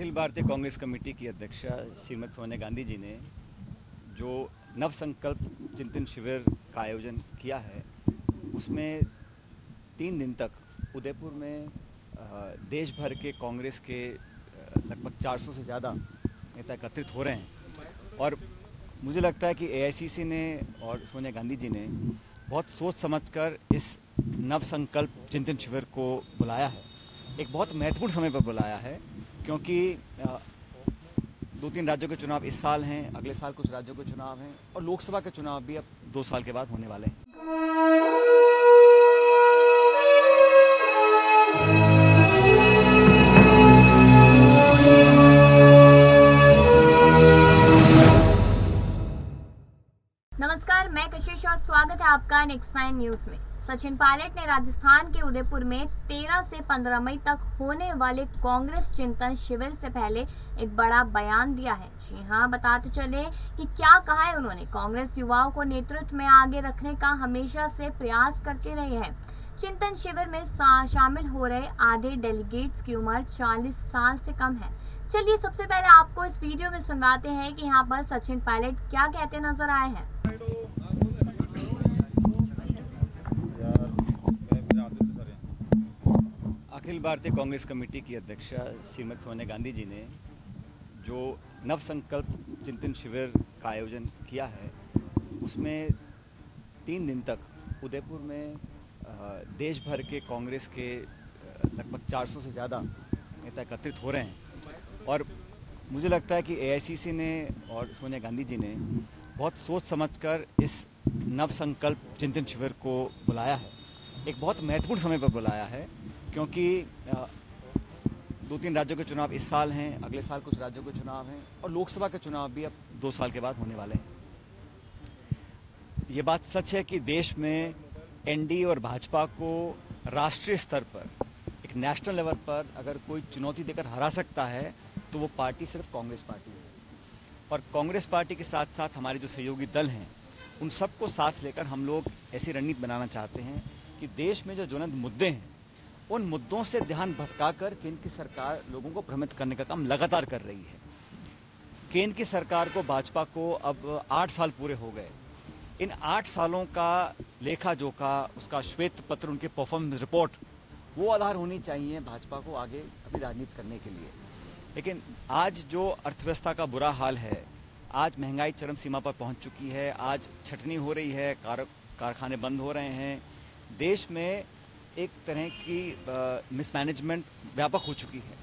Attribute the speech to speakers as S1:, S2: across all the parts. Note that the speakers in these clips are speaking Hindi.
S1: अखिल भारतीय कांग्रेस कमेटी की अध्यक्षा श्रीमती सोनिया गांधी जी ने जो नव संकल्प चिंतन शिविर का आयोजन किया है, उसमें 3 दिन तक उदयपुर में देश भर के कांग्रेस के लगभग 400 से ज़्यादा नेता एकत्रित हो रहे हैं। और मुझे लगता है कि एआईसीसी ने और सोनिया गांधी जी ने बहुत सोच समझकर इस नव संकल्प चिंतन शिविर को बुलाया है। एक बहुत महत्वपूर्ण समय पर बुलाया है, क्योंकि 2-3 राज्यों के चुनाव इस साल हैं, अगले साल कुछ राज्यों के चुनाव हैं और लोकसभा के चुनाव भी अब 2 साल के बाद होने वाले हैं।
S2: नमस्कार, मैं कशिश और स्वागत है आपका नेक्स्ट 9 न्यूज में। सचिन पायलट ने राजस्थान के उदयपुर में 13 से 15 मई तक होने वाले कांग्रेस चिंतन शिविर से पहले एक बड़ा बयान दिया है। जी हां, बताते चले कि क्या कहा है उन्होंने। कांग्रेस युवाओं को नेतृत्व में आगे रखने का हमेशा से प्रयास करते रहे हैं। चिंतन शिविर में शामिल हो रहे आधे डेलीगेट्स की उम्र 40 साल से कम है। चलिए सबसे पहले आपको इस वीडियो में सुनाते हैं कि यहाँ पर सचिन पायलट क्या कहते नजर आए हैं।
S1: अखिल भारतीय कांग्रेस कमेटी की अध्यक्षा श्रीमती सोनिया गांधी जी ने जो नव संकल्प चिंतन शिविर का आयोजन किया है, उसमें 3 दिन तक उदयपुर में देश भर के कांग्रेस के लगभग 400 से ज़्यादा नेता एकत्रित हो रहे हैं। और मुझे लगता है कि एआईसीसी ने और सोनिया गांधी जी ने बहुत सोच समझकर इस नव संकल्प चिंतन शिविर को बुलाया है। एक बहुत महत्वपूर्ण समय पर बुलाया है, क्योंकि 2-3 राज्यों के चुनाव इस साल हैं, अगले साल कुछ राज्यों के चुनाव हैं और लोकसभा के चुनाव भी अब 2 साल के बाद होने वाले हैं। ये बात सच है कि देश में एनडीए और भाजपा को राष्ट्रीय स्तर पर, एक नेशनल लेवल पर अगर कोई चुनौती देकर हरा सकता है तो वो पार्टी सिर्फ कांग्रेस पार्टी है। और कांग्रेस पार्टी के साथ साथ हमारे जो सहयोगी दल हैं, उन सबको साथ लेकर हम लोग ऐसी रणनीति बनाना चाहते हैं कि देश में जो ज्वलंत मुद्दे हैं, उन मुद्दों से ध्यान भटकाकर केंद्र की सरकार लोगों को भ्रमित करने का काम लगातार कर रही है। केंद्र की सरकार को, भाजपा को अब 8 साल पूरे हो गए। इन 8 सालों का लेखा जोखा, उसका श्वेत पत्र, उनकी परफॉर्मेंस रिपोर्ट, वो आधार होनी चाहिए भाजपा को आगे अपनी राजनीति करने के लिए। लेकिन आज जो अर्थव्यवस्था का बुरा हाल है, आज महंगाई चरम सीमा पर पहुंच चुकी है, आज छटनी हो रही है, कारखाने बंद हो रहे हैं, देश में एक तरह की मिसमैनेजमेंट व्यापक हो चुकी है।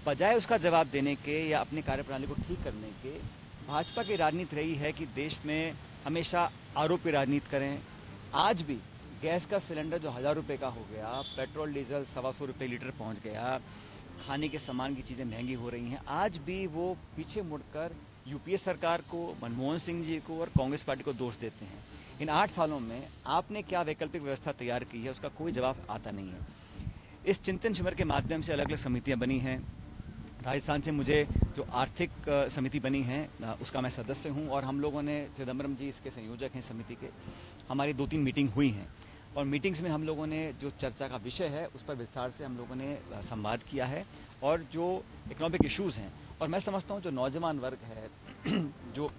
S1: बजाय उसका जवाब देने के या अपनी कार्यप्रणाली को ठीक करने के, भाजपा की राजनीति रही है कि देश में हमेशा आरोप की राजनीति करें। आज भी गैस का सिलेंडर जो 1000 रुपये का हो गया, पेट्रोल डीजल 125 रुपये लीटर पहुंच गया, खाने के सामान की चीज़ें महंगी हो रही हैं, आज भी वो पीछे मुड़कर यूपीए सरकार को, मनमोहन सिंह जी को और कांग्रेस पार्टी को दोष देते हैं। इन 8 सालों में आपने क्या वैकल्पिक व्यवस्था तैयार की है, उसका कोई जवाब आता नहीं है। इस चिंतन शिविर के माध्यम से अलग अलग समितियां बनी हैं। राजस्थान से मुझे जो आर्थिक समिति बनी है, उसका मैं सदस्य हूं और हम लोगों ने, चिदम्बरम जी इसके संयोजक हैं समिति के, हमारी 2-3 मीटिंग हुई हैं और मीटिंग्स में हम लोगों ने जो चर्चा का विषय है उस पर विस्तार से हम लोगों ने संवाद किया है। और जो इकोनॉमिक इश्यूज़ हैं, और मैं समझता हूँ जो नौजवान वर्ग है, जो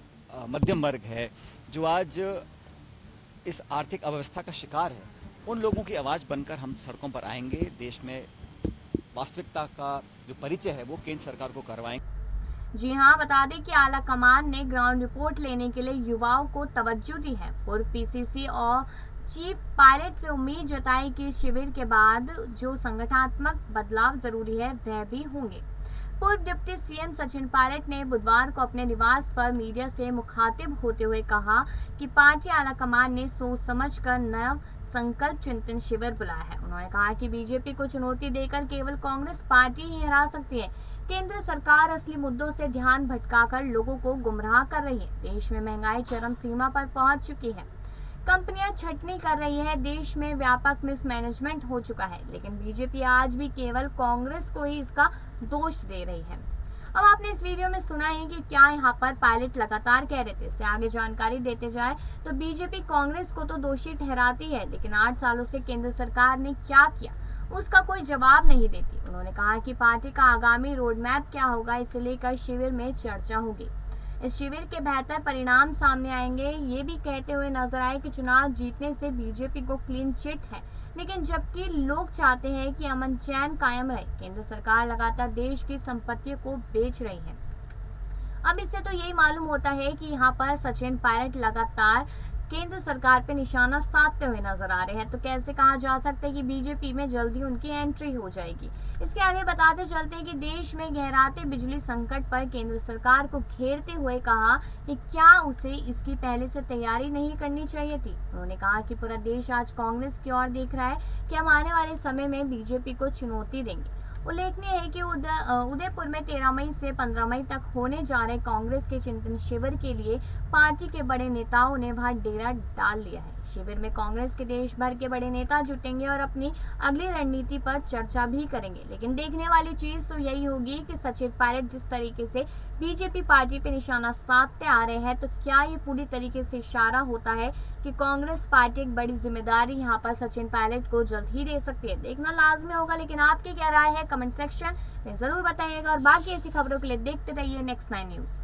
S1: मध्यम वर्ग है, जो आज इस आर्थिक अव्यवस्था का शिकार है, उन लोगों की आवाज़ बनकर हम सड़कों पर आएंगे। देश में वास्तविकता का जो परिचय है वो केंद्र सरकार को करवाएंगे।
S2: जी हां, बता दें कि आला कमान ने ग्राउंड रिपोर्ट लेने के लिए युवाओं को तवज्जो दी है। पूर्व पीसीसी और चीफ पायलट से उम्मीद जताई कि शिविर के बाद जो संगठनात्मक बदलाव जरूरी है वह भी होंगे। पूर्व डिप्टी सीएम सचिन पायलट ने बुधवार को अपने निवास पर मीडिया से मुखातिब होते हुए कहा कि पार्टी आलाकमान ने सोच समझकर नव संकल्प चिंतन शिविर बुलाया है। उन्होंने कहा कि बीजेपी को चुनौती देकर केवल कांग्रेस पार्टी ही हरा सकती है। केंद्र सरकार असली मुद्दों से ध्यान भटकाकर लोगों को गुमराह कर रही है। देश में महंगाई चरम सीमा पर पहुंच चुकी है, कंपनियां छटनी कर रही है, देश में व्यापक मिसमैनेजमेंट हो चुका है, लेकिन बीजेपी आज भी केवल कांग्रेस को ही इसका दोष दे रही है। अब आपने इस वीडियो में सुना है कि क्या यहाँ पर पायलट लगातार कह रहे थे। इससे आगे जानकारी देते जाए तो बीजेपी कांग्रेस को तो दोषी ठहराती है, लेकिन 8 सालों से केंद्र सरकार ने क्या किया उसका कोई जवाब नहीं देती। उन्होंने कहा कि पार्टी का आगामी रोड मैप क्या होगा, इसे लेकर शिविर में चर्चा होगी। इस शिविर के बेहतर परिणाम सामने आएंगे, ये भी कहते हुए नजर आए कि चुनाव जीतने से बीजेपी को क्लीन चिट है, लेकिन जबकि लोग चाहते हैं कि अमन चैन कायम रहे, केंद्र सरकार लगातार देश की संपत्तियों को बेच रही है। अब इससे तो यही मालूम होता है कि यहाँ पर सचिन पायलट लगातार केंद्र सरकार पे निशाना साधते हुए नजर आ रहे हैं। तो कैसे कहा जा सकता है कि बीजेपी में जल्दी उनकी एंट्री हो जाएगी। इसके आगे बताते चलते हैं कि देश में गहराते बिजली संकट पर केंद्र सरकार को घेरते हुए कहा कि क्या उसे इसकी पहले से तैयारी नहीं करनी चाहिए थी। उन्होंने कहा कि पूरा देश आज कांग्रेस की ओर देख रहा है कि हम आने वाले समय में बीजेपी को चुनौती देंगे। उल्लेखनीय है कि उदयपुर में 13 मई से 15 मई तक होने जा रहे कांग्रेस के चिंतन शिविर के लिए पार्टी के बड़े नेताओं ने वहां डेरा डाल लिया है। शिविर में कांग्रेस के देश भर के बड़े नेता जुटेंगे और अपनी अगली रणनीति पर चर्चा भी करेंगे। लेकिन देखने वाली चीज तो यही होगी कि सचिन पायलट जिस तरीके से बीजेपी पार्टी पे निशाना साधते आ रहे हैं, तो क्या ये पूरी तरीके से इशारा होता है कि कांग्रेस पार्टी एक बड़ी जिम्मेदारी यहाँ पर सचिन पायलट को जल्द ही दे सकती है। देखना लाजमी होगा, लेकिन आपकी क्या राय है कमेंट सेक्शन में जरूर बताइएगा। और बाकी ऐसी खबरों के लिए देखते रहिए नेक्स्ट 9 न्यूज।